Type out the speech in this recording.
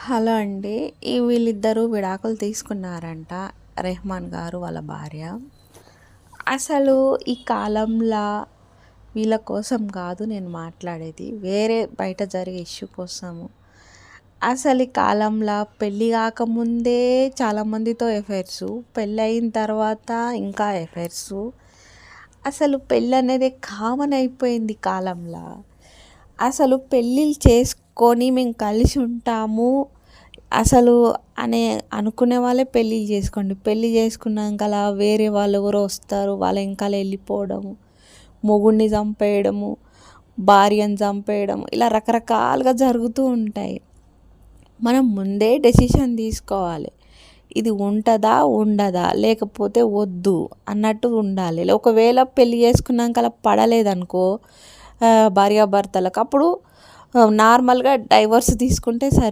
Hello అండి. వీళ్ళిద్దరూ విడాకులు తీసుకున్నారంట. రెహమాన్ గారు వాళ్ళ భార్య. అసలు ఈ కాలంలో వీళ్ళ కోసం కాదు నేను మాట్లాడేది. వేరే బయట జరిగే ఇష్యూ కోసము. అసలు ఈ కాలంలో పెళ్ళి కాకముందే చాలామందితో ఎఫైర్సు, పెళ్ళయిన తర్వాత ఇంకా ఎఫైర్సు. అసలు పెళ్ళి అనేది కామన్ అయిపోయింది ఈ కాలంలో. అసలు పెళ్ళిళ్ళు చేసుకొని మేము కలిసి ఉంటాము అసలు అనుకునే వాళ్ళే పెళ్ళిళ్ళు చేసుకోండి. పెళ్ళి చేసుకున్నాక అలా వేరే వాళ్ళు ఎవరో వస్తారు, వాళ్ళ వెనకాల వెళ్ళిపోవడము, మొగుడిని చంపేయడము, భార్యను చంపేయడము, ఇలా రకరకాలుగా జరుగుతూ ఉంటాయి. మనం ముందే డెసిషన్ తీసుకోవాలి. ఇది ఉంటుందా ఉండదా, లేకపోతే వద్దు అన్నట్టు ఉండాలి. ఒకవేళ పెళ్ళి చేసుకున్నాక అలా పడలేదనుకో భార్యాభర్తలకు, అప్పుడు నార్మల్గా డైవర్స్ తీసుకుంటే సరి